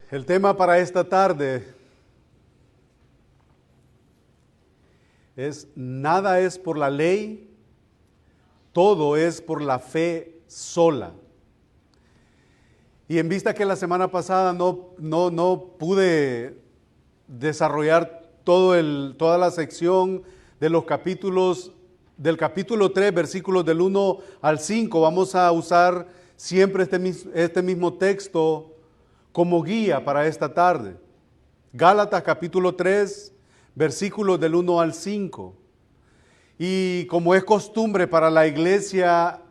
El tema para esta tarde es: nada es por la ley, todo es por la fe sola. Y en vista que la semana pasada no pude desarrollar toda la sección de los capítulos, del capítulo 3, versículos del 1 al 5, vamos a usar siempre este mismo texto como guía para esta tarde. Gálatas capítulo 3, versículos del 1 al 5. Y como es costumbre para la iglesia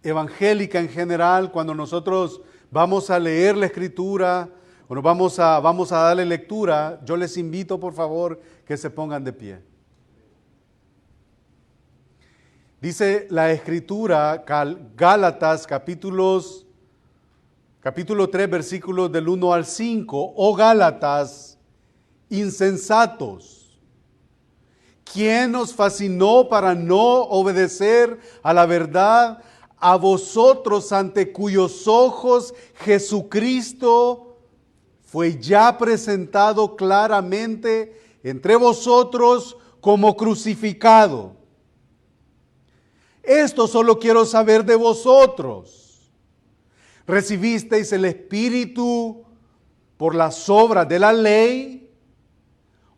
evangélica en general, cuando nosotros vamos a leer la escritura, o vamos a darle lectura, yo les invito por favor que se pongan de pie. Dice la escritura, Gálatas capítulo 3, versículos del 1 al 5. Oh Gálatas, insensatos, ¿quién os fascinó para no obedecer a la verdad? A vosotros, ante cuyos ojos Jesucristo fue ya presentado claramente entre vosotros como crucificado. Esto solo quiero saber de vosotros. ¿Recibisteis el Espíritu por las obras de la ley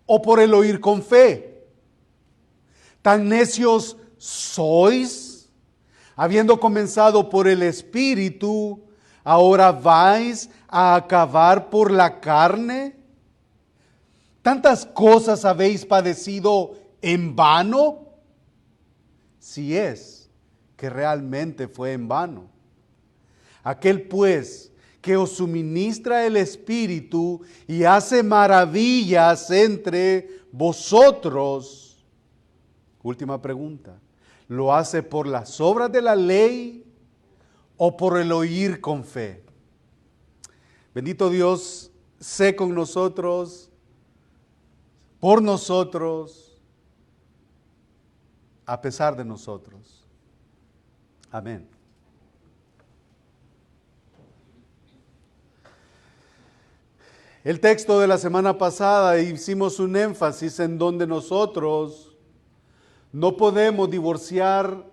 o por el oír con fe? ¿Tan necios sois? Habiendo comenzado por el Espíritu, ¿ahora vais a acabar por la carne? ¿Tantas cosas habéis padecido en vano? Si es que realmente fue en vano. Aquel pues que os suministra el Espíritu y hace maravillas entre vosotros. Última pregunta. ¿Lo hace por las obras de la ley o por el oír con fe? Bendito Dios, sé con nosotros, por nosotros, a pesar de nosotros. Amén. El texto de la semana pasada hicimos un énfasis en donde nosotros no podemos divorciar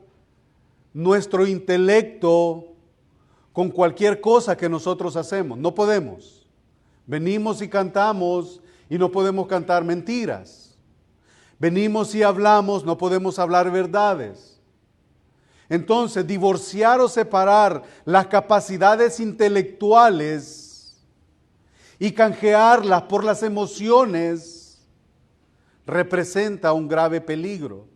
nuestro intelecto con cualquier cosa que nosotros hacemos. No podemos. Venimos y cantamos y no podemos cantar mentiras. Venimos y hablamos, no podemos hablar verdades. Entonces, divorciar o separar las capacidades intelectuales y canjearlas por las emociones representa un grave peligro.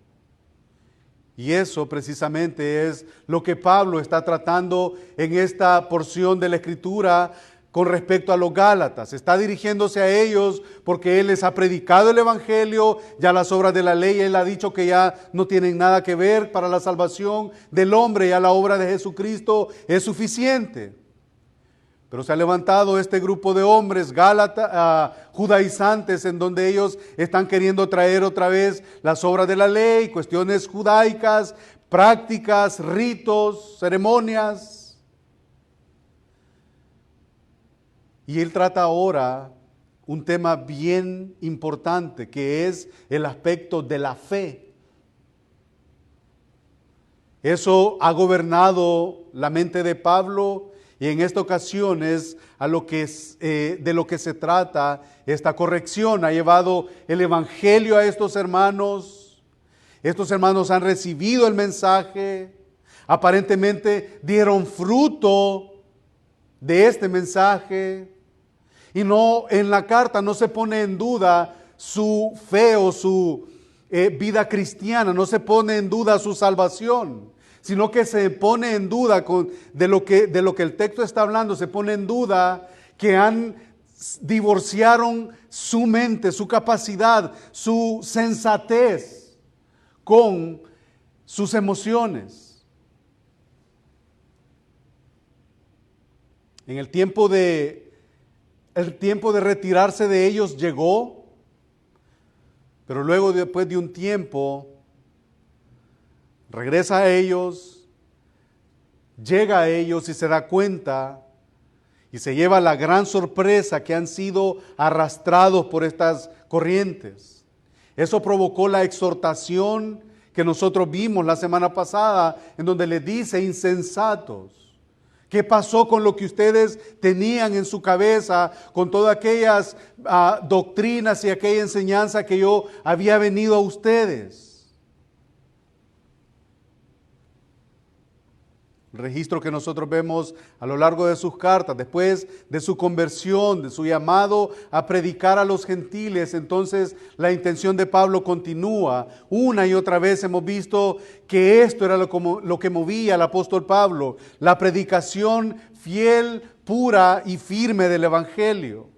Y eso precisamente es lo que Pablo está tratando en esta porción de la Escritura con respecto a los Gálatas. Está dirigiéndose a ellos porque Él les ha predicado el Evangelio, ya las obras de la ley, Él ha dicho que ya no tienen nada que ver para la salvación del hombre, ya la obra de Jesucristo es suficiente. Pero se ha levantado este grupo de hombres judaizantes en donde ellos están queriendo traer otra vez las obras de la ley, cuestiones judaicas, prácticas, ritos, ceremonias. Y él trata ahora un tema bien importante, que es el aspecto de la fe. Eso ha gobernado la mente de Pablo, y en esta ocasión es de lo que se trata esta corrección. Ha llevado el Evangelio a estos hermanos. Estos hermanos han recibido el mensaje. Aparentemente dieron fruto de este mensaje. Y no, en la carta no se pone en duda su fe o su vida cristiana, no se pone en duda su salvación, sino que se pone en duda de lo que el texto está hablando, se pone en duda que divorciaron su mente, su capacidad, su sensatez con sus emociones. En el tiempo de retirarse de ellos llegó, pero luego, después de un tiempo, regresa a ellos, llega a ellos y se da cuenta y se lleva la gran sorpresa que han sido arrastrados por estas corrientes. Eso provocó la exhortación que nosotros vimos la semana pasada, en donde le dice: insensatos. ¿Qué pasó con lo que ustedes tenían en su cabeza, con todas aquellas doctrinas y aquella enseñanza que yo había venido a ustedes? El registro que nosotros vemos a lo largo de sus cartas, después de su conversión, de su llamado a predicar a los gentiles, entonces la intención de Pablo continúa. Una y otra vez hemos visto que esto era lo que movía al apóstol Pablo, la predicación fiel, pura y firme del Evangelio.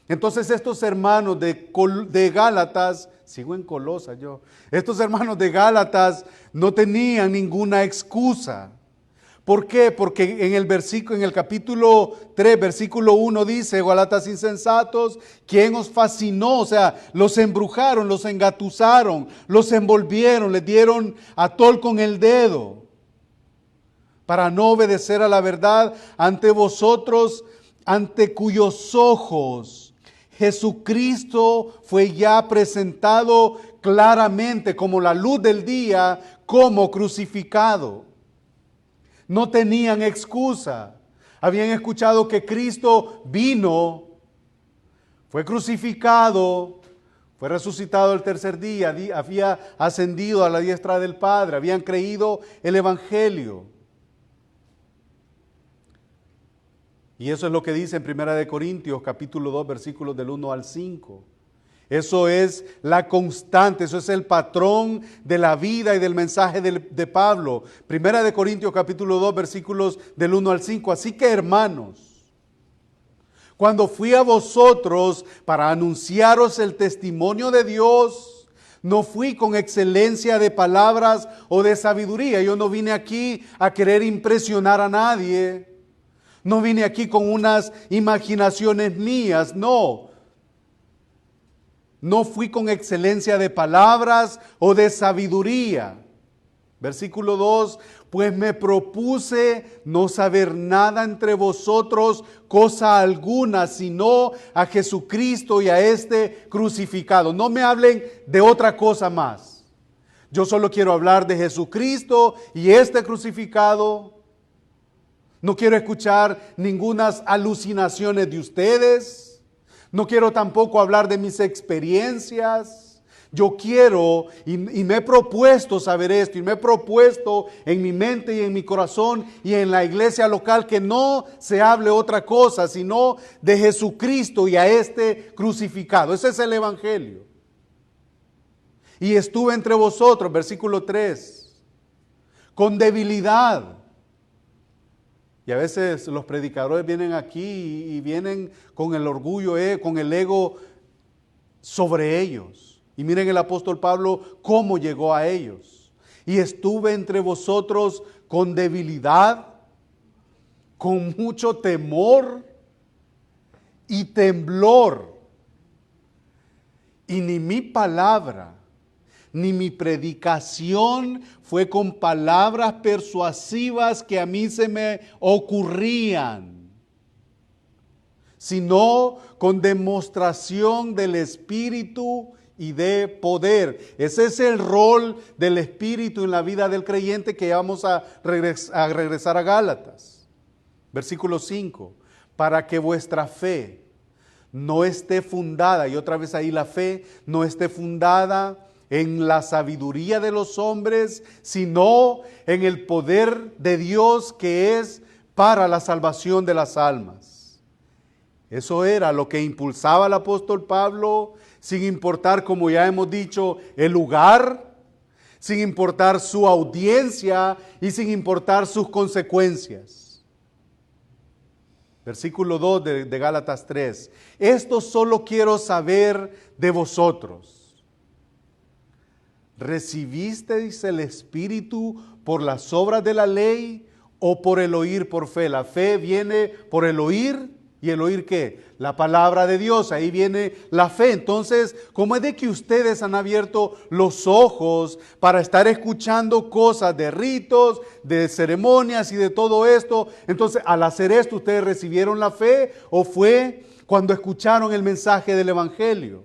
Entonces estos hermanos de Gálatas, sigo en Colosas yo, estos hermanos de Gálatas no tenían ninguna excusa. ¿Por qué? Porque en el capítulo 3, versículo 1 dice: Gálatas insensatos, ¿quién os fascinó? O sea, los embrujaron, los engatusaron, los envolvieron, les dieron atol con el dedo para no obedecer a la verdad, ante vosotros, ante cuyos ojos Jesucristo fue ya presentado claramente como la luz del día, como crucificado. No tenían excusa. Habían escuchado que Cristo vino, fue crucificado, fue resucitado el tercer día, había ascendido a la diestra del Padre, habían creído el Evangelio. Y eso es lo que dice en 1 Corintios capítulo 2, versículos del 1 al 5. Eso es la constante, eso es el patrón de la vida y del mensaje de Pablo. 1 Corintios capítulo 2, versículos del 1 al 5. Así que, hermanos, cuando fui a vosotros para anunciaros el testimonio de Dios, no fui con excelencia de palabras o de sabiduría. Yo no vine aquí a querer impresionar a nadie. No vine aquí con unas imaginaciones mías, no. No fui con excelencia de palabras o de sabiduría. Versículo 2, pues me propuse no saber nada entre vosotros, cosa alguna, sino a Jesucristo y a este crucificado. No me hablen de otra cosa más. Yo solo quiero hablar de Jesucristo y este crucificado. No quiero escuchar ningunas alucinaciones de ustedes. No quiero tampoco hablar de mis experiencias. Yo quiero y me he propuesto saber esto, y me he propuesto en mi mente y en mi corazón y en la iglesia local que no se hable otra cosa sino de Jesucristo y a este crucificado. Ese es el Evangelio. Y estuve entre vosotros, versículo 3, con debilidad. Y a veces los predicadores vienen aquí y vienen con el orgullo, con el ego sobre ellos. Y miren el apóstol Pablo cómo llegó a ellos. Y estuve entre vosotros con debilidad, con mucho temor y temblor. Y ni mi palabra ni mi predicación fue con palabras persuasivas que a mí se me ocurrían, sino con demostración del Espíritu y de poder. Ese es el rol del Espíritu en la vida del creyente, que vamos a regresar a Gálatas. Versículo 5, para que vuestra fe no esté fundada, y otra vez ahí la fe no esté fundada en la sabiduría de los hombres, sino en el poder de Dios, que es para la salvación de las almas. Eso era lo que impulsaba al apóstol Pablo, sin importar, como ya hemos dicho, el lugar, sin importar su audiencia y sin importar sus consecuencias. Versículo 2 de Gálatas 3. Esto solo quiero saber de vosotros. ¿Recibisteis el Espíritu por las obras de la ley o por el oír por fe? La fe viene por el oír ¿Y el oír qué? La palabra de Dios. Ahí viene la fe. Entonces, ¿cómo es de que ustedes han abierto los ojos para estar escuchando cosas de ritos, de ceremonias y de todo esto? Entonces, al hacer esto, ¿ustedes recibieron la fe o fue cuando escucharon el mensaje del Evangelio?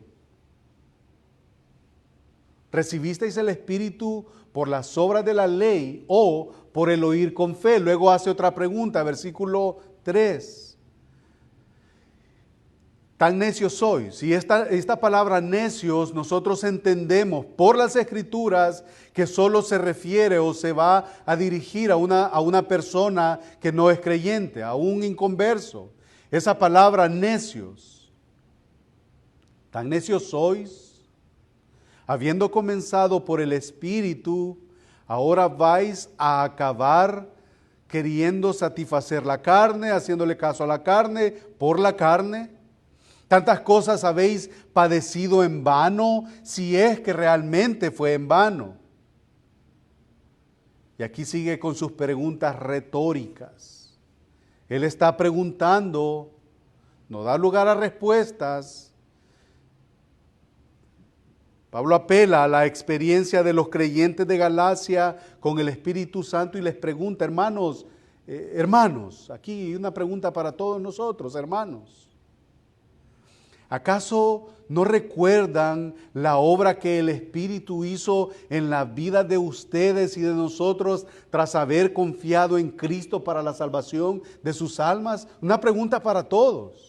¿Recibisteis el Espíritu por las obras de la ley o por el oír con fe? Luego hace otra pregunta, versículo 3. Tan necios sois. Y esta palabra necios nosotros entendemos por las Escrituras que solo se refiere o se va a dirigir a una persona que no es creyente, a un inconverso. Esa palabra necios. Tan necios sois, habiendo comenzado por el Espíritu, ahora vais a acabar queriendo satisfacer la carne, haciéndole caso a la carne, por la carne. Tantas cosas habéis padecido en vano, si es que realmente fue en vano. Y aquí sigue con sus preguntas retóricas. Él está preguntando, no da lugar a respuestas. Pablo apela a la experiencia de los creyentes de Galacia con el Espíritu Santo y les pregunta, hermanos, aquí una pregunta para todos nosotros, hermanos. ¿Acaso no recuerdan la obra que el Espíritu hizo en la vida de ustedes y de nosotros tras haber confiado en Cristo para la salvación de sus almas? Una pregunta para todos.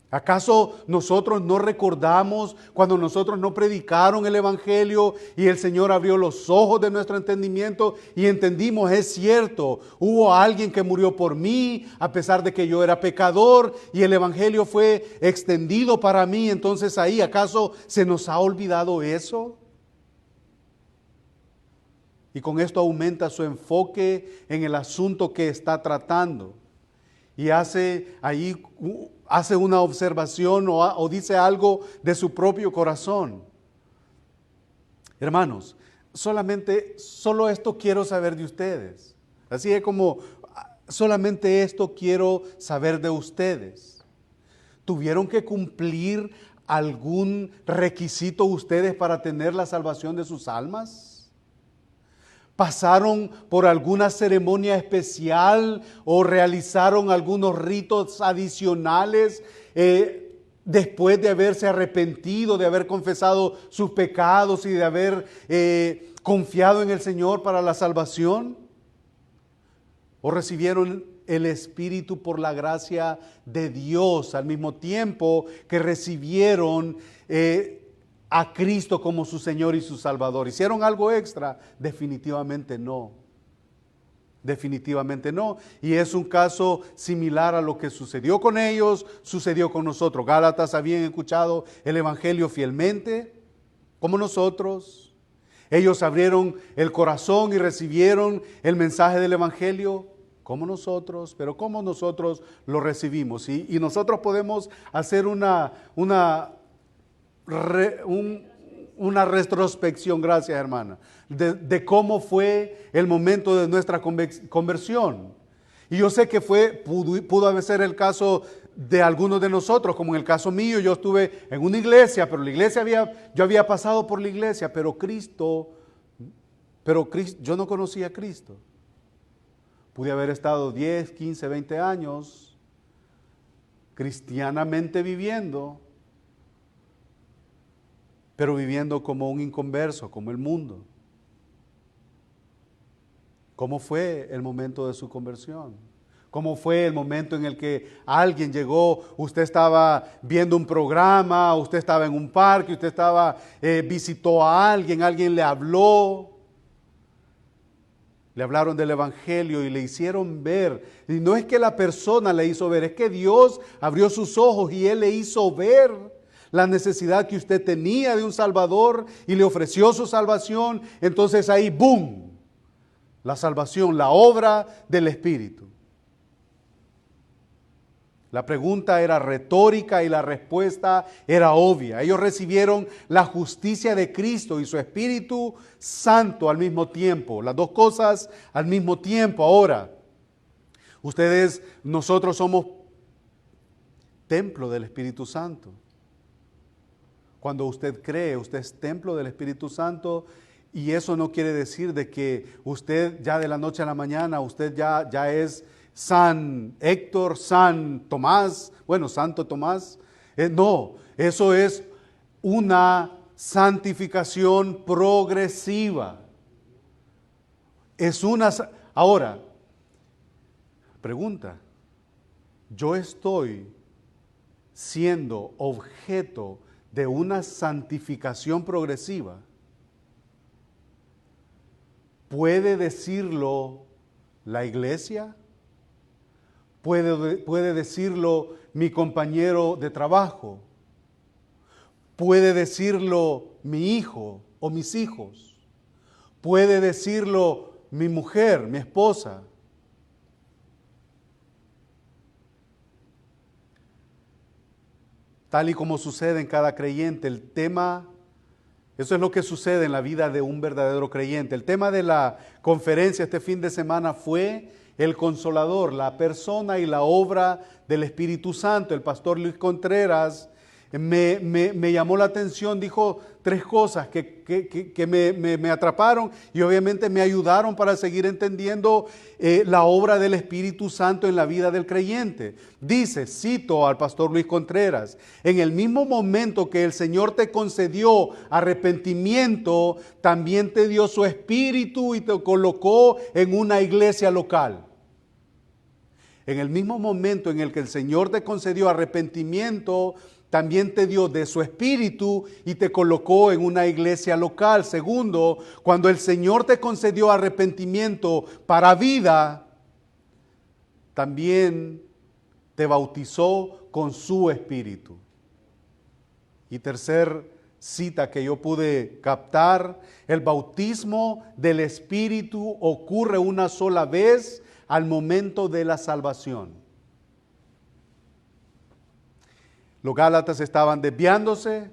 ¿Acaso nosotros no recordamos cuando nosotros no predicaron el Evangelio y el Señor abrió los ojos de nuestro entendimiento y entendimos, es cierto, hubo alguien que murió por mí a pesar de que yo era pecador y el Evangelio fue extendido para mí? Entonces ahí, ¿acaso se nos ha olvidado eso? Y con esto aumenta su enfoque en el asunto que está tratando y hace una observación o dice algo de su propio corazón. Hermanos, solo esto quiero saber de ustedes. Así es como, solamente esto quiero saber de ustedes. ¿Tuvieron que cumplir algún requisito ustedes para tener la salvación de sus almas? ¿Pasaron por alguna ceremonia especial o realizaron algunos ritos adicionales después de haberse arrepentido, de haber confesado sus pecados y de haber confiado en el Señor para la salvación? ¿O recibieron el Espíritu por la gracia de Dios al mismo tiempo que recibieron a Cristo como su Señor y su Salvador? ¿Hicieron algo extra? Definitivamente no. Definitivamente no. Y es un caso similar a lo que sucedió con ellos, sucedió con nosotros. Gálatas habían escuchado el Evangelio fielmente, como nosotros. Ellos abrieron el corazón y recibieron el mensaje del Evangelio, como nosotros, pero como nosotros lo recibimos. Y nosotros podemos hacer una retrospección, gracias hermana, de cómo fue el momento de nuestra conversión. Y yo sé que pudo haber ser el caso de algunos de nosotros, como en el caso mío. Yo estuve en una iglesia, pero yo había pasado por la iglesia, pero yo no conocía a Cristo. Pude haber estado 10, 15, 20 años cristianamente viviendo, pero viviendo como un inconverso, como el mundo. ¿Cómo fue el momento de su conversión? ¿Cómo fue el momento en el que alguien llegó? Usted estaba viendo un programa, usted estaba en un parque, usted visitó a alguien le habló. Le hablaron del Evangelio y le hicieron ver. Y no es que la persona le hizo ver, es que Dios abrió sus ojos y Él le hizo ver la necesidad que usted tenía de un Salvador y le ofreció su salvación. Entonces ahí, ¡boom!, la salvación, la obra del Espíritu. La pregunta era retórica y la respuesta era obvia. Ellos recibieron la justicia de Cristo y su Espíritu Santo al mismo tiempo. Las dos cosas al mismo tiempo. Ahora, Nosotros somos templo del Espíritu Santo. Cuando usted cree, usted es templo del Espíritu Santo, y eso no quiere decir de que usted ya de la noche a la mañana, usted ya es San Héctor, San Tomás, Santo Tomás. No, eso es una santificación progresiva. Ahora, pregunta, ¿yo estoy siendo objeto de una santificación progresiva? ¿Puede decirlo la iglesia? ¿Puede decirlo mi compañero de trabajo? ¿Puede decirlo mi hijo o mis hijos? ¿Puede decirlo mi mujer, mi esposa? Tal y como sucede en cada creyente, eso es lo que sucede en la vida de un verdadero creyente. El tema de la conferencia este fin de semana fue el Consolador, la persona y la obra del Espíritu Santo. El pastor Luis Contreras me llamó la atención, dijo 3 cosas que me atraparon y obviamente me ayudaron para seguir entendiendo la obra del Espíritu Santo en la vida del creyente. Dice, cito al pastor Luis Contreras: en el mismo momento que el Señor te concedió arrepentimiento, también te dio su Espíritu y te colocó en una iglesia local. En el mismo momento en el que el Señor te concedió arrepentimiento, también te dio de su Espíritu y te colocó en una iglesia local. Segundo, cuando el Señor te concedió arrepentimiento para vida, también te bautizó con su Espíritu. Y tercer cita que yo pude captar: el bautismo del Espíritu ocurre una sola vez al momento de la salvación. Los gálatas estaban desviándose,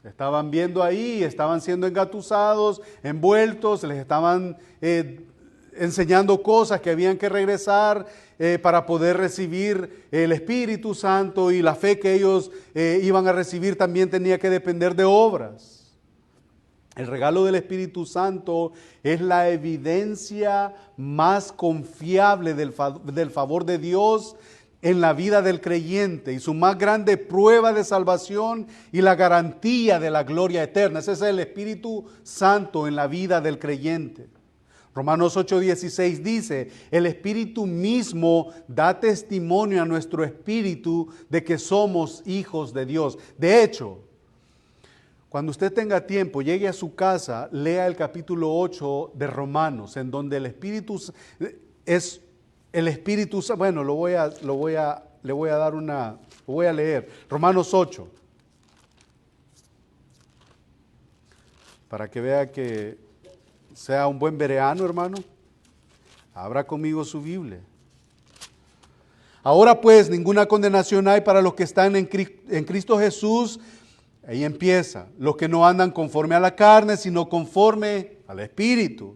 estaban viendo ahí, estaban siendo engatusados, envueltos, les estaban enseñando cosas que habían que regresar para poder recibir el Espíritu Santo, y la fe que ellos iban a recibir también tenía que depender de obras. El regalo del Espíritu Santo es la evidencia más confiable del favor de Dios en la vida del creyente, y su más grande prueba de salvación y la garantía de la gloria eterna. Ese es el Espíritu Santo en la vida del creyente. Romanos 8:16 dice: el Espíritu mismo da testimonio a nuestro espíritu de que somos hijos de Dios. De hecho, cuando usted tenga tiempo, llegue a su casa, lea el capítulo 8 de Romanos, en donde el Espíritu es el Espíritu. Bueno, lo voy a leer. Romanos 8. Para que vea que sea un buen bereano, hermano. Abra conmigo su Biblia. Ahora pues, ninguna condenación hay para los que están en Cristo Jesús. Ahí empieza: los que no andan conforme a la carne, sino conforme al Espíritu.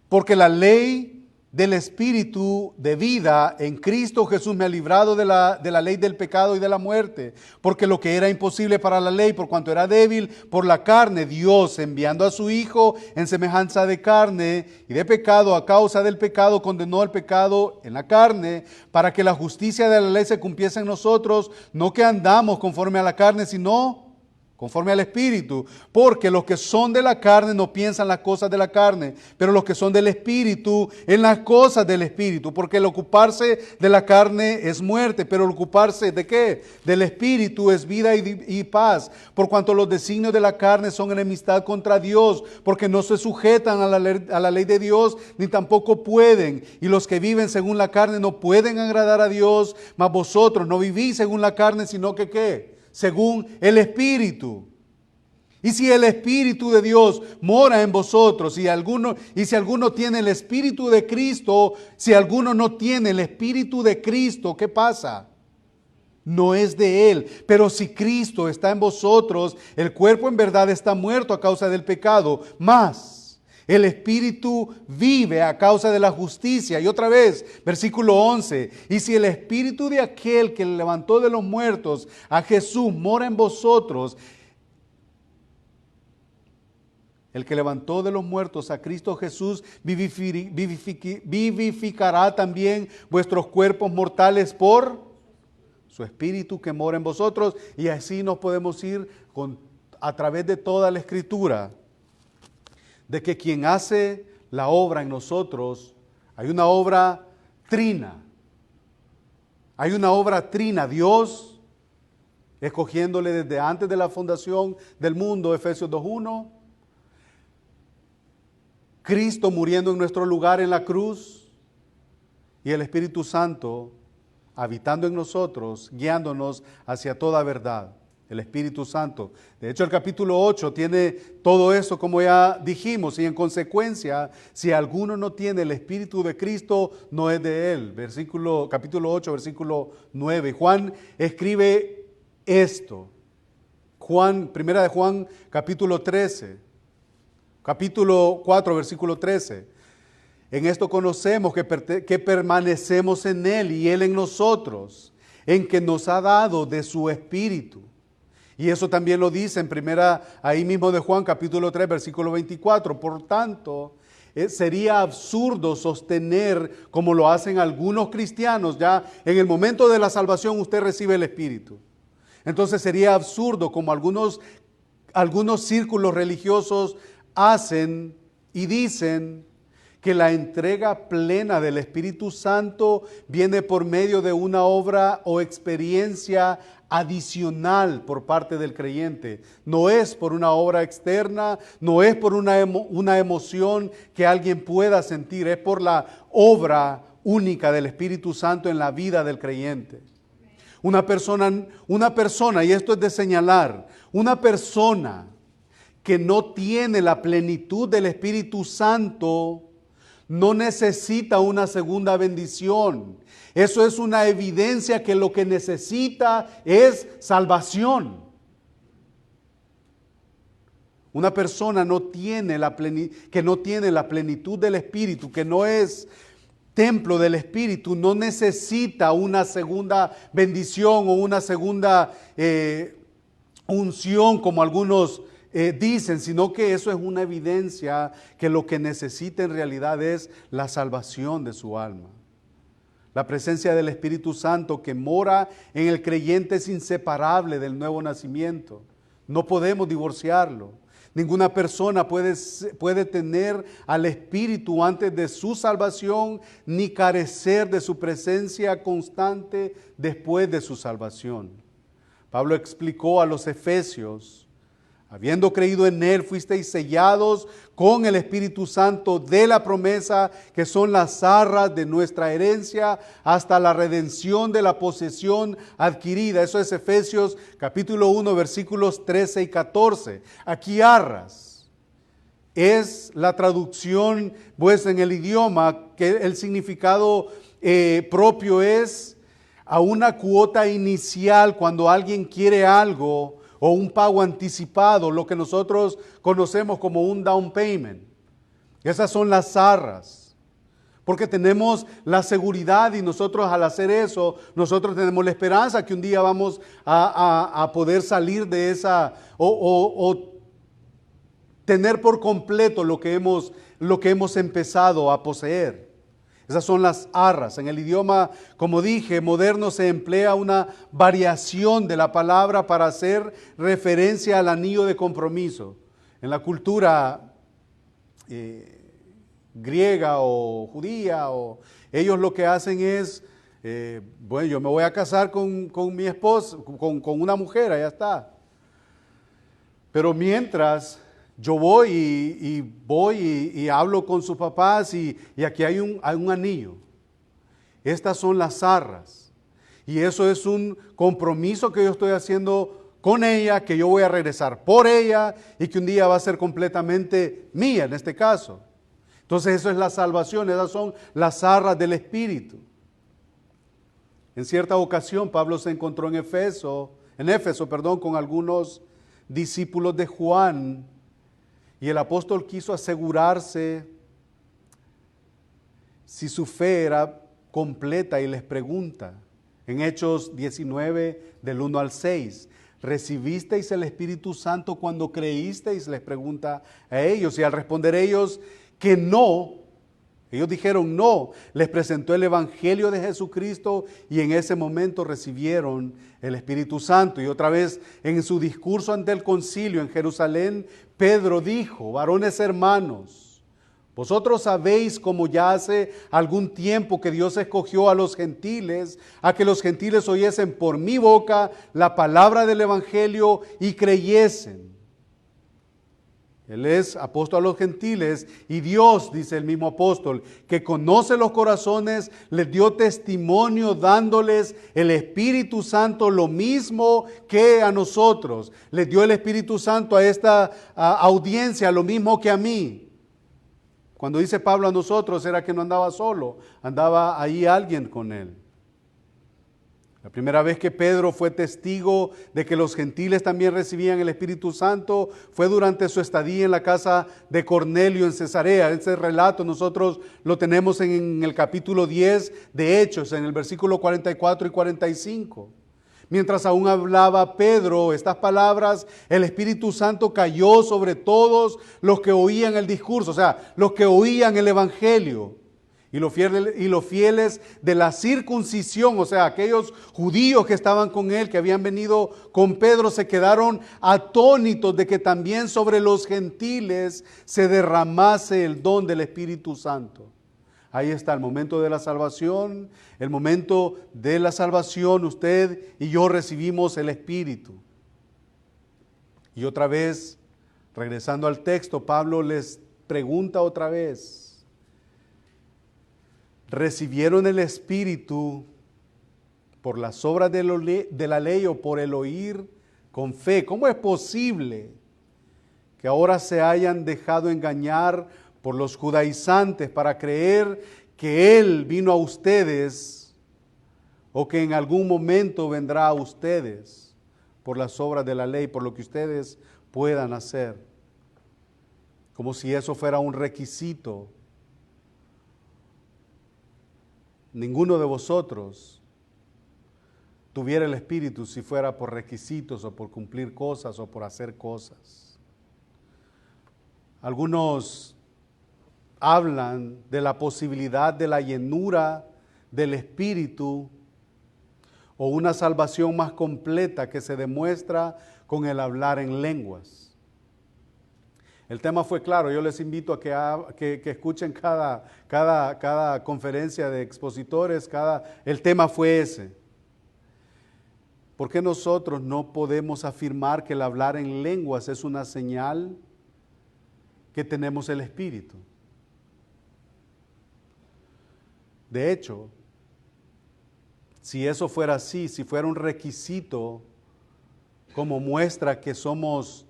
Porque la ley del Espíritu de vida en Cristo Jesús me ha librado de la ley del pecado y de la muerte. Porque lo que era imposible para la ley, por cuanto era débil por la carne, Dios, enviando a su Hijo en semejanza de carne y de pecado, a causa del pecado condenó al pecado en la carne, para que la justicia de la ley se cumpliese en nosotros, no que andamos conforme a la carne, sino conforme al Espíritu. Porque los que son de la carne no piensan las cosas de la carne, pero los que son del Espíritu en las cosas del Espíritu. Porque el ocuparse de la carne es muerte, pero el ocuparse ¿de qué? Del Espíritu es vida y paz. Por cuanto los designios de la carne son enemistad contra Dios, porque no se sujetan a la ley de Dios, ni tampoco pueden. Y los que viven según la carne no pueden agradar a Dios. Mas vosotros no vivís según la carne, sino que ¿qué? Según el Espíritu. Y si el Espíritu de Dios mora en vosotros, si alguno tiene el Espíritu de Cristo, si alguno no tiene el Espíritu de Cristo, ¿qué pasa? No es de Él. Pero si Cristo está en vosotros, el cuerpo en verdad está muerto a causa del pecado, mas El Espíritu vive a causa de la justicia. Y otra vez, versículo 11. Y si el Espíritu de aquel que levantó de los muertos a Jesús mora en vosotros, el que levantó de los muertos a Cristo Jesús vivificará también vuestros cuerpos mortales por su Espíritu que mora en vosotros. Y así nos podemos ir a través de toda la Escritura, de que quien hace la obra en nosotros, hay una obra trina. Hay una obra trina. Dios, escogiéndole desde antes de la fundación del mundo, Efesios 2:1. Cristo muriendo en nuestro lugar en la cruz. Y el Espíritu Santo habitando en nosotros, guiándonos hacia toda verdad. El Espíritu Santo. De hecho, el capítulo 8 tiene todo eso, como ya dijimos, y en consecuencia, si alguno no tiene el Espíritu de Cristo, no es de él. Capítulo 8, versículo 9. Juan escribe esto. Primera de Juan, capítulo 13. Capítulo 4, versículo 13. En esto conocemos que permanecemos en él y él en nosotros, en que nos ha dado de su Espíritu. Y eso también lo dice en ahí mismo de Juan, capítulo 3, versículo 24. Por tanto, sería absurdo sostener, como lo hacen algunos cristianos, ya en el momento de la salvación usted recibe el Espíritu. Entonces sería absurdo, como algunos círculos religiosos hacen y dicen, que la entrega plena del Espíritu Santo viene por medio de una obra o experiencia adicional por parte del creyente. No es por una obra externa, no es por una emoción que alguien pueda sentir, es por la obra única del Espíritu Santo en la vida del creyente. Una persona, y esto es de señalar, una persona que no tiene la plenitud del Espíritu Santo no necesita una segunda bendición. Eso es una evidencia que lo que necesita es salvación. Una persona que no tiene la plenitud del Espíritu, que no es templo del Espíritu, no necesita una segunda bendición o una segunda unción, como algunos dicen, sino que eso es una evidencia que lo que necesita en realidad es la salvación de su alma. La presencia del Espíritu Santo que mora en el creyente es inseparable del nuevo nacimiento. No podemos divorciarlo. Ninguna persona puede tener al Espíritu antes de su salvación, ni carecer de su presencia constante después de su salvación. Pablo explicó a los efesios: habiendo creído en Él, fuisteis sellados con el Espíritu Santo de la promesa, que son las arras de nuestra herencia, hasta la redención de la posesión adquirida. Eso es Efesios capítulo 1, versículos 13 y 14. Aquí arras es la traducción, pues en el idioma, que el significado propio es a una cuota inicial cuando alguien quiere algo, o un pago anticipado, lo que nosotros conocemos como un down payment. Esas son las arras, porque tenemos la seguridad, y nosotros al hacer eso, nosotros tenemos la esperanza que un día vamos a poder salir de esa, o tener por completo lo que hemos empezado a poseer. Esas son las arras. En el idioma, como dije, moderno, se emplea una variación de la palabra para hacer referencia al anillo de compromiso. En la cultura griega o judía, ellos lo que hacen es, bueno, yo me voy a casar con mi esposa, con una mujer, ya está. Pero mientras yo voy y hablo con sus papás y aquí hay un anillo. Estas son las arras. Y eso es un compromiso que yo estoy haciendo con ella, que yo voy a regresar por ella y que un día va a ser completamente mía en este caso. Entonces eso es la salvación, esas son las arras del Espíritu. En cierta ocasión Pablo se encontró en Éfeso, con algunos discípulos de Juan. Y el apóstol quiso asegurarse si su fe era completa y les pregunta en Hechos 19 del 1 al 6. ¿Recibisteis el Espíritu Santo cuando creísteis? Les pregunta a ellos. Y al responder ellos que no, ellos dijeron no, les presentó el Evangelio de Jesucristo y en ese momento recibieron el Espíritu Santo. Y otra vez en su discurso ante el concilio en Jerusalén, Pedro dijo: varones hermanos, vosotros sabéis como ya hace algún tiempo que Dios escogió a los gentiles, a que los gentiles oyesen por mi boca la palabra del Evangelio y creyesen. Él es apóstol a los gentiles y Dios, dice el mismo apóstol, que conoce los corazones, les dio testimonio dándoles el Espíritu Santo, lo mismo que a nosotros. Les dio el Espíritu Santo a esta audiencia, lo mismo que a mí. Cuando dice Pablo a nosotros, era que no andaba solo, andaba ahí alguien con él. La primera vez que Pedro fue testigo de que los gentiles también recibían el Espíritu Santo fue durante su estadía en la casa de Cornelio en Cesarea. Ese relato nosotros lo tenemos en el capítulo 10 de Hechos, en el versículo 44 y 45. Mientras aún hablaba Pedro estas palabras, el Espíritu Santo cayó sobre todos los que oían el discurso, o sea, los que oían el Evangelio. Y los fieles de la circuncisión, o sea, aquellos judíos que estaban con él, que habían venido con Pedro, se quedaron atónitos de que también sobre los gentiles se derramase el don del Espíritu Santo. Ahí está el momento de la salvación. El momento de la salvación, usted y yo recibimos el Espíritu. Y otra vez, regresando al texto, Pablo les pregunta otra vez: ¿recibieron el Espíritu por las obras de la ley o por el oír con fe? ¿Cómo es posible que ahora se hayan dejado engañar por los judaizantes para creer que Él vino a ustedes o que en algún momento vendrá a ustedes por las obras de la ley, por lo que ustedes puedan hacer? Como si eso fuera un requisito. Ninguno de vosotros tuviera el Espíritu si fuera por requisitos o por cumplir cosas o por hacer cosas. Algunos hablan de la posibilidad de la llenura del Espíritu o una salvación más completa que se demuestra con el hablar en lenguas. El tema fue claro. Yo les invito a que escuchen cada conferencia de expositores. El tema fue ese. ¿Por qué nosotros no podemos afirmar que el hablar en lenguas es una señal que tenemos el Espíritu? De hecho, si eso fuera así, si fuera un requisito como muestra que somos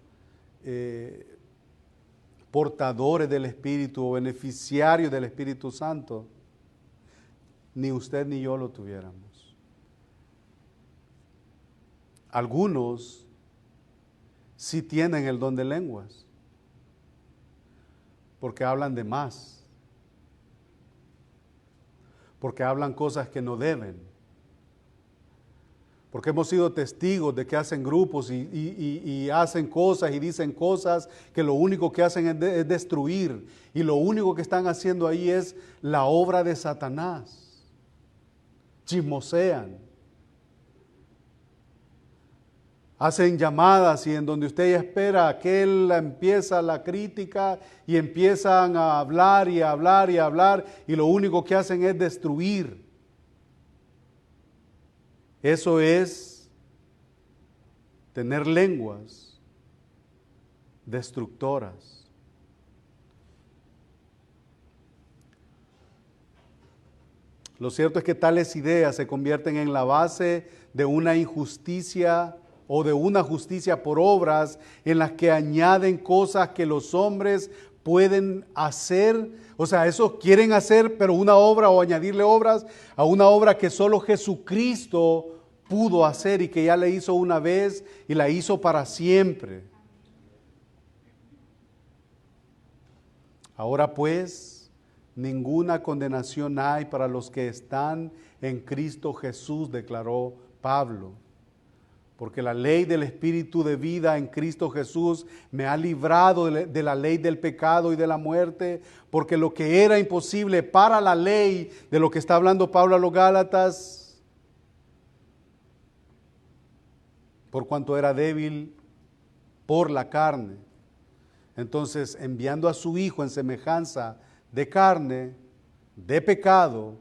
portadores del Espíritu o beneficiarios del Espíritu Santo, ni usted ni yo lo tuviéramos. Algunos sí tienen el don de lenguas, porque hablan de más, porque hablan cosas que no deben. Porque hemos sido testigos de que hacen grupos y hacen cosas y dicen cosas que lo único que hacen es destruir. Y lo único que están haciendo ahí es la obra de Satanás. Chismosean. Hacen llamadas y en donde usted ya espera, aquel empieza la crítica y empiezan a hablar y a hablar y a hablar y lo único que hacen es destruir. Eso es tener lenguas destructoras. Lo cierto es que tales ideas se convierten en la base de una injusticia o de una justicia por obras en las que añaden cosas que los hombres pueden hacer. O sea, eso quieren hacer, pero una obra o añadirle obras a una obra que solo Jesucristo pudo hacer y que ya le hizo una vez y la hizo para siempre. Ahora pues, ninguna condenación hay para los que están en Cristo Jesús, declaró Pablo. Porque la ley del Espíritu de vida en Cristo Jesús me ha librado de la ley del pecado y de la muerte, porque lo que era imposible para la ley, de lo que está hablando Pablo a los Gálatas, por cuanto era débil por la carne. Entonces, enviando a su Hijo en semejanza de carne, de pecado,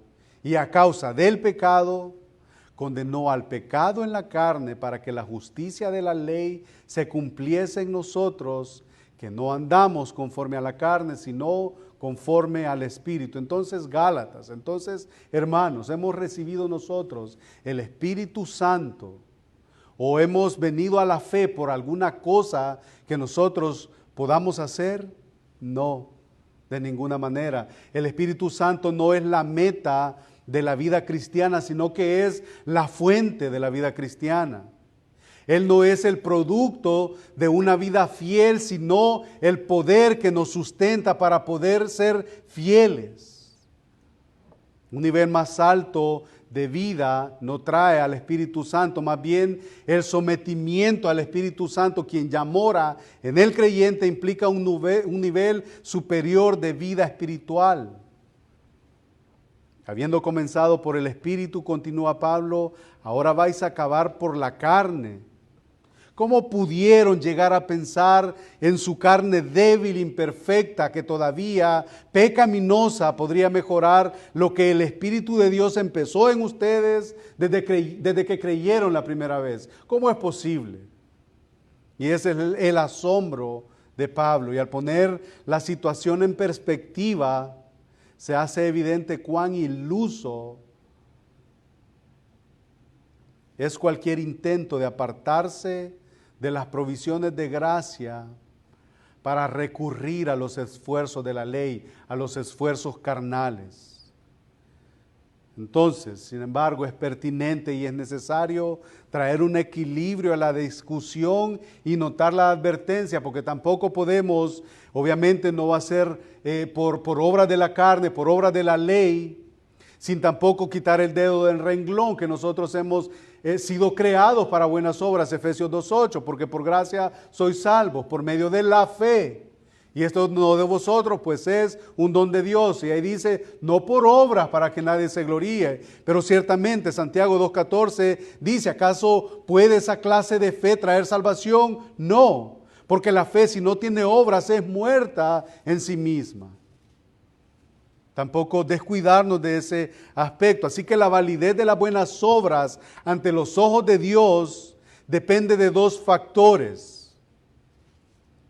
y a causa del pecado, condenó al pecado en la carne para que la justicia de la ley se cumpliese en nosotros, que no andamos conforme a la carne, sino conforme al Espíritu. Entonces, Gálatas, entonces, hermanos, hemos recibido nosotros el Espíritu Santo, o hemos venido a la fe por alguna cosa que nosotros podamos hacer. No, de ninguna manera. El Espíritu Santo no es la meta de la vida cristiana, sino que es la fuente de la vida cristiana. Él no es el producto de una vida fiel, sino el poder que nos sustenta para poder ser fieles. Un nivel más alto de vida no trae al Espíritu Santo, más bien el sometimiento al Espíritu Santo, quien ya mora en el creyente, implica un nivel superior de vida espiritual. Habiendo comenzado por el Espíritu, continúa Pablo, ahora vais a acabar por la carne. ¿Cómo pudieron llegar a pensar en su carne débil, imperfecta, que todavía pecaminosa podría mejorar lo que el Espíritu de Dios empezó en ustedes desde que creyeron la primera vez? ¿Cómo es posible? Y ese es el asombro de Pablo. Y al poner la situación en perspectiva, se hace evidente cuán iluso es cualquier intento de apartarse de las provisiones de gracia para recurrir a los esfuerzos de la ley, a los esfuerzos carnales. Entonces, sin embargo, es pertinente y es necesario traer un equilibrio a la discusión y notar la advertencia, porque tampoco podemos, obviamente no va a ser por obra de la carne, por obra de la ley, sin tampoco quitar el dedo del renglón, que nosotros hemos sido creados para buenas obras, Efesios 2:8, porque por gracia sois salvos, por medio de la fe. Y esto no de vosotros, pues es un don de Dios. Y ahí dice, no por obras para que nadie se gloríe. Pero ciertamente Santiago 2:14 dice, ¿acaso puede esa clase de fe traer salvación? No, porque la fe, si no tiene obras, es muerta en sí misma. Tampoco descuidarnos de ese aspecto. Así que la validez de las buenas obras ante los ojos de Dios depende de dos factores.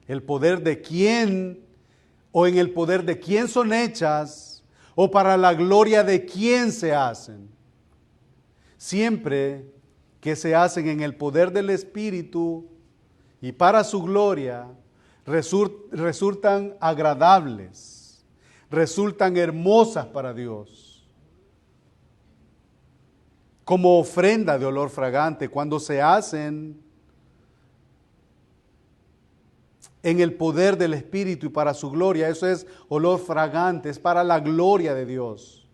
El poder de quién, o en el poder de quién son hechas, o para la gloria de quién se hacen. Siempre que se hacen en el poder del Espíritu y para su gloria, resultan agradables, resultan hermosas para Dios, como ofrenda de olor fragante. Cuando se hacen en el poder del Espíritu y para su gloria, eso es olor fragante, es para la gloria de Dios.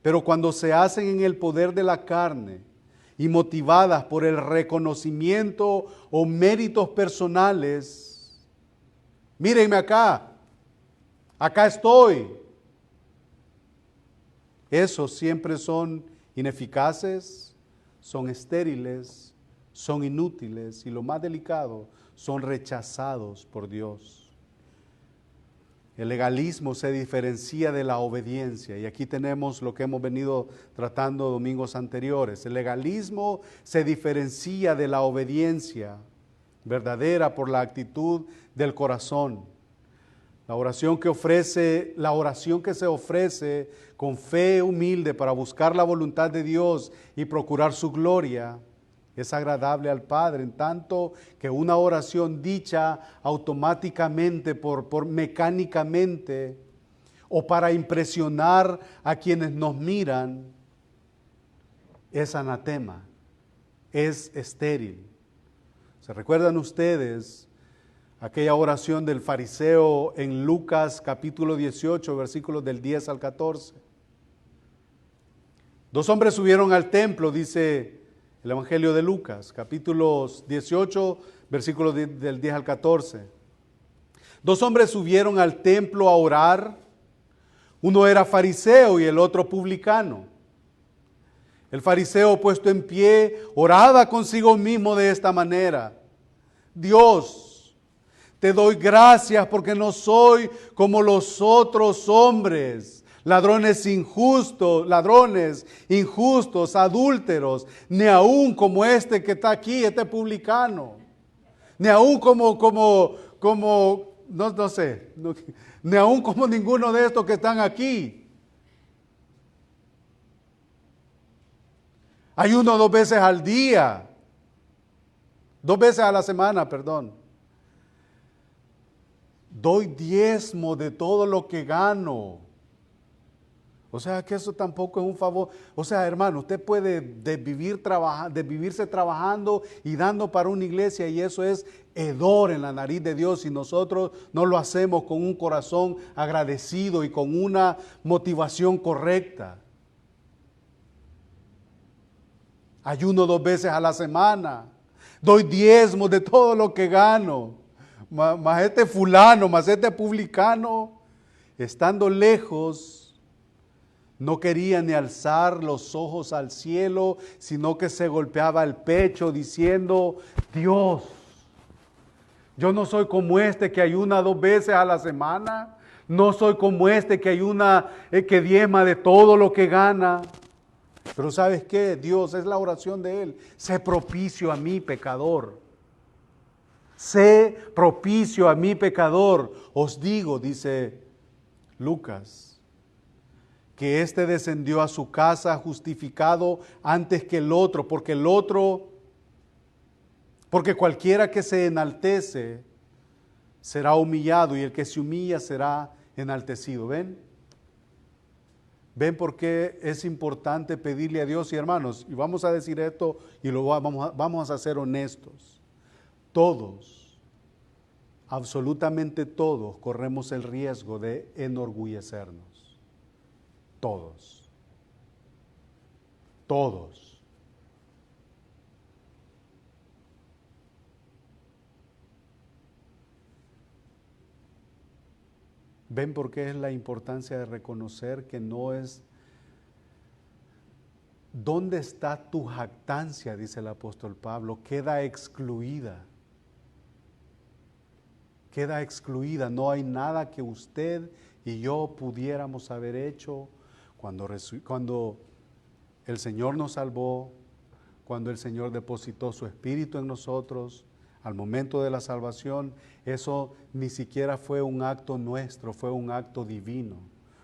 Pero cuando se hacen en el poder de la carne y motivadas por el reconocimiento o méritos personales, mírenme acá estoy. Esos siempre son ineficaces, son estériles, son inútiles y lo más delicado, son rechazados por Dios. El legalismo se diferencia de la obediencia y aquí tenemos lo que hemos venido tratando domingos anteriores. El legalismo se diferencia de la obediencia verdadera por la actitud del corazón. La oración que se ofrece con fe humilde para buscar la voluntad de Dios y procurar su gloria es agradable al Padre, en tanto que una oración dicha automáticamente, mecánicamente, o para impresionar a quienes nos miran, es anatema, es estéril. ¿Se recuerdan ustedes aquella oración del fariseo en Lucas capítulo 18, versículos del 10 al 14. Dos hombres subieron al templo, dice el Evangelio de Lucas, capítulos 18, versículos del 10 al 14. Dos hombres subieron al templo a orar. Uno era fariseo y el otro publicano. El fariseo, puesto en pie, oraba consigo mismo de esta manera: Dios, te doy gracias porque no soy como los otros hombres, ladrones injustos, adúlteros, ni aún como este que está aquí, este publicano, ni aún ni aún como ninguno de estos que están aquí. Ayuno 2 veces al día, 2 veces a la semana, perdón. Doy diezmo de todo lo que gano. O sea que eso tampoco es un favor. O sea, hermano, usted puede desvivirse trabajando y dando para una iglesia, y eso es hedor en la nariz de Dios, y nosotros no lo hacemos con un corazón agradecido y con una motivación correcta. Ayuno 2 veces a la semana. Doy diezmo de todo lo que gano. Más este fulano, más este publicano, estando lejos, no quería ni alzar los ojos al cielo, sino que se golpeaba el pecho diciendo: Dios, yo no soy como este que ayuna 2 veces a la semana. No soy como este que ayuna, que diezma de todo lo que gana. Pero ¿sabes qué? Dios, es la oración de Él: sé propicio a mí, pecador. Sé propicio a mí, pecador. Os digo, dice Lucas, que éste descendió a su casa justificado antes que el otro, porque cualquiera que se enaltece será humillado, y el que se humilla será enaltecido. ¿Ven? ¿Ven por qué es importante pedirle a Dios? Y hermanos, y vamos a decir esto y vamos a ser honestos. Todos, absolutamente todos, corremos el riesgo de enorgullecernos. Todos. Todos. ¿Ven por qué es la importancia de reconocer que no es... ¿Dónde está tu jactancia? Dice el apóstol Pablo. Queda excluida. Queda excluida. No hay nada que usted y yo pudiéramos haber hecho cuando el Señor nos salvó, cuando el Señor depositó su Espíritu en nosotros. Al momento de la salvación, eso ni siquiera fue un acto nuestro, fue un acto divino.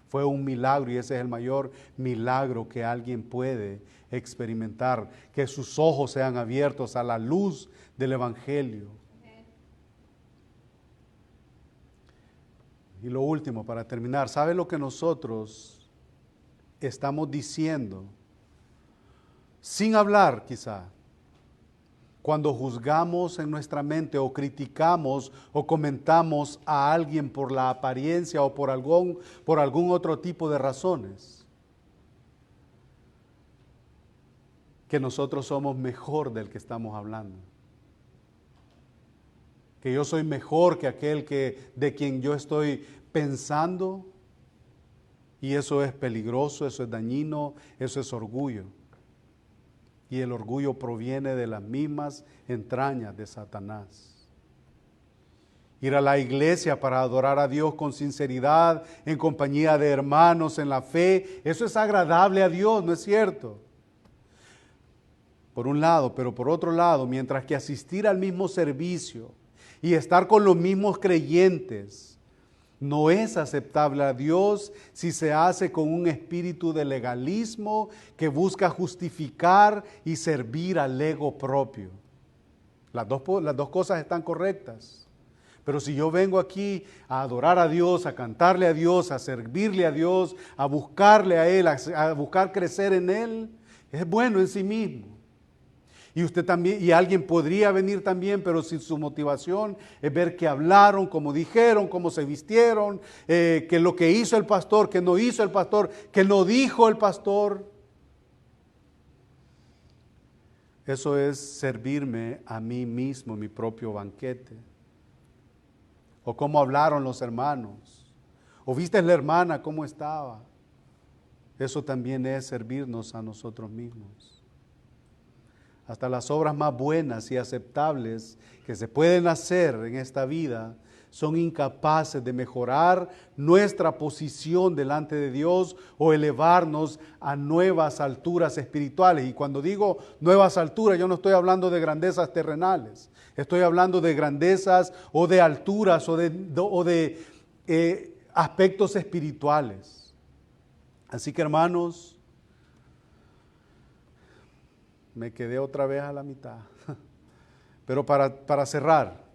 Fue un milagro, y ese es el mayor milagro que alguien puede experimentar, que sus ojos sean abiertos a la luz del Evangelio. Y lo último, para terminar, ¿sabe lo que nosotros estamos diciendo? Sin hablar, quizá. Cuando juzgamos en nuestra mente o criticamos o comentamos a alguien por la apariencia o por algún otro tipo de razones, que nosotros somos mejor del que estamos hablando, que yo soy mejor que aquel de quien yo estoy pensando, y eso es peligroso, eso es dañino, eso es orgullo. Y el orgullo proviene de las mismas entrañas de Satanás. Ir a la iglesia para adorar a Dios con sinceridad, en compañía de hermanos en la fe, eso es agradable a Dios, ¿no es cierto? Por un lado, pero por otro lado, mientras que asistir al mismo servicio y estar con los mismos creyentes no es aceptable a Dios si se hace con un espíritu de legalismo que busca justificar y servir al ego propio. Las dos cosas están correctas. Pero si yo vengo aquí a adorar a Dios, a cantarle a Dios, a servirle a Dios, a buscarle a Él, a buscar crecer en Él, es bueno en sí mismo. Y usted también, y alguien podría venir también, pero si su motivación es ver qué hablaron, cómo dijeron, cómo se vistieron, que lo que hizo el pastor, que no hizo el pastor, que no dijo el pastor. Eso es servirme a mí mismo, mi propio banquete. O cómo hablaron los hermanos. O viste la hermana cómo estaba. Eso también es servirnos a nosotros mismos. Hasta las obras más buenas y aceptables que se pueden hacer en esta vida son incapaces de mejorar nuestra posición delante de Dios o elevarnos a nuevas alturas espirituales. Y cuando digo nuevas alturas, yo no estoy hablando de grandezas terrenales. Estoy hablando de grandezas o de alturas o de aspectos espirituales. Así que, hermanos, me quedé otra vez a la mitad. Pero para cerrar,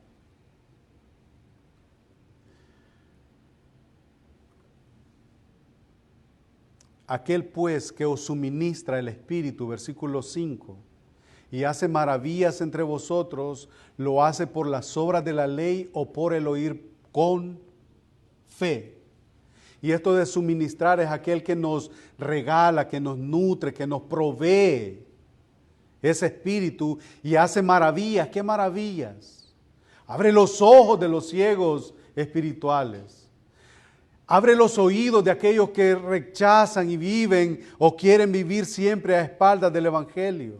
aquel pues que os suministra el Espíritu, versículo 5, y hace maravillas entre vosotros, lo hace por las obras de la ley o por el oír con fe. Y esto de suministrar es aquel que nos regala, que nos nutre, que nos provee ese Espíritu y hace maravillas. ¿Qué maravillas? Abre los ojos de los ciegos espirituales. Abre los oídos de aquellos que rechazan y viven o quieren vivir siempre a espaldas del Evangelio.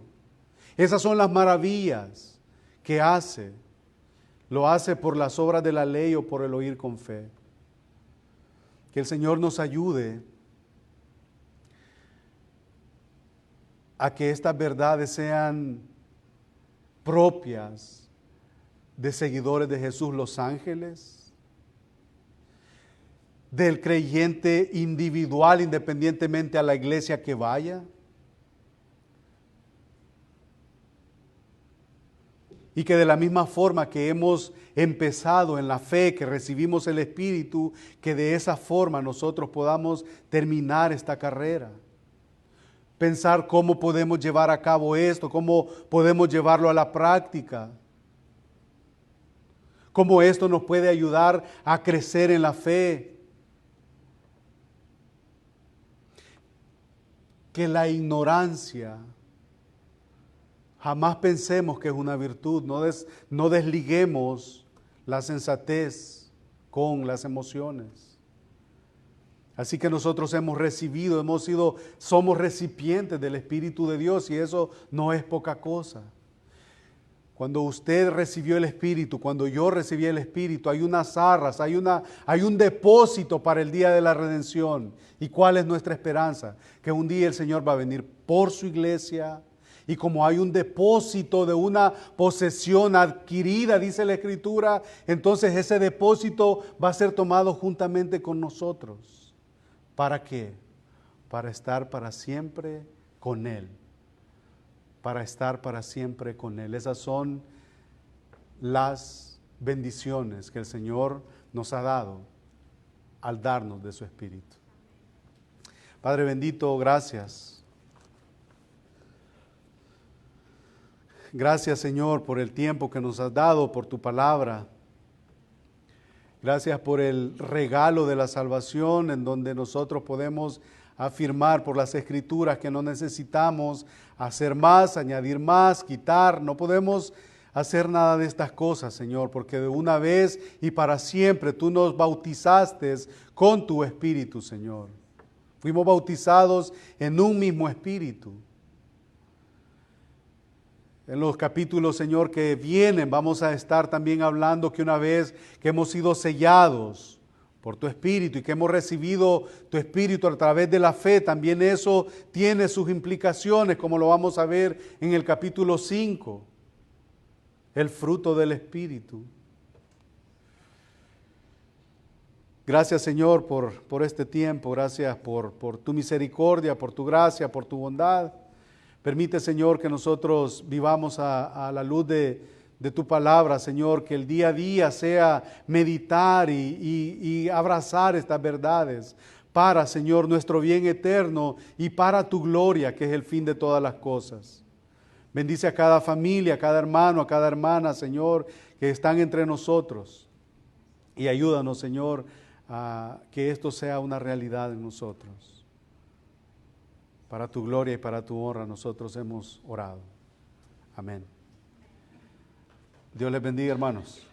Esas son las maravillas que hace. Lo hace por las obras de la ley o por el oír con fe. Que el Señor nos ayude a que estas verdades sean propias de seguidores de Jesús los ángeles, del creyente individual independientemente a la iglesia que vaya, y que de la misma forma que hemos empezado en la fe, que recibimos el Espíritu, que de esa forma nosotros podamos terminar esta carrera. Pensar cómo podemos llevar a cabo esto, cómo podemos llevarlo a la práctica, cómo esto nos puede ayudar a crecer en la fe. Que la ignorancia, jamás pensemos que es una virtud, no desliguemos la sensatez con las emociones. Así que nosotros hemos recibido, somos recipientes del Espíritu de Dios y eso no es poca cosa. Cuando usted recibió el Espíritu, cuando yo recibí el Espíritu, hay unas arras, hay un depósito para el día de la redención. ¿Y cuál es nuestra esperanza? Que un día el Señor va a venir por su iglesia y como hay un depósito de una posesión adquirida, dice la Escritura, entonces ese depósito va a ser tomado juntamente con nosotros. ¿Para qué? Para estar para siempre con Él. Para estar para siempre con Él. Esas son las bendiciones que el Señor nos ha dado al darnos de su Espíritu. Padre bendito, gracias. Gracias, Señor, por el tiempo que nos has dado, por tu palabra. Gracias por el regalo de la salvación en donde nosotros podemos afirmar por las Escrituras que no necesitamos hacer más, añadir más, quitar. No podemos hacer nada de estas cosas, Señor, porque de una vez y para siempre tú nos bautizaste con tu Espíritu, Señor. Fuimos bautizados en un mismo Espíritu. En los capítulos, Señor, que vienen, vamos a estar también hablando que una vez que hemos sido sellados por tu Espíritu y que hemos recibido tu Espíritu a través de la fe, también eso tiene sus implicaciones, como lo vamos a ver en el capítulo 5, el fruto del Espíritu. Gracias, Señor, por este tiempo, gracias por tu misericordia, por tu gracia, por tu bondad. Permite, Señor, que nosotros vivamos a la luz de tu palabra, Señor, que el día a día sea meditar y abrazar estas verdades para, Señor, nuestro bien eterno y para tu gloria, que es el fin de todas las cosas. Bendice a cada familia, a cada hermano, a cada hermana, Señor, que están entre nosotros. Y ayúdanos, Señor, a que esto sea una realidad en nosotros. Para tu gloria y para tu honra nosotros hemos orado. Amén. Dios les bendiga, hermanos.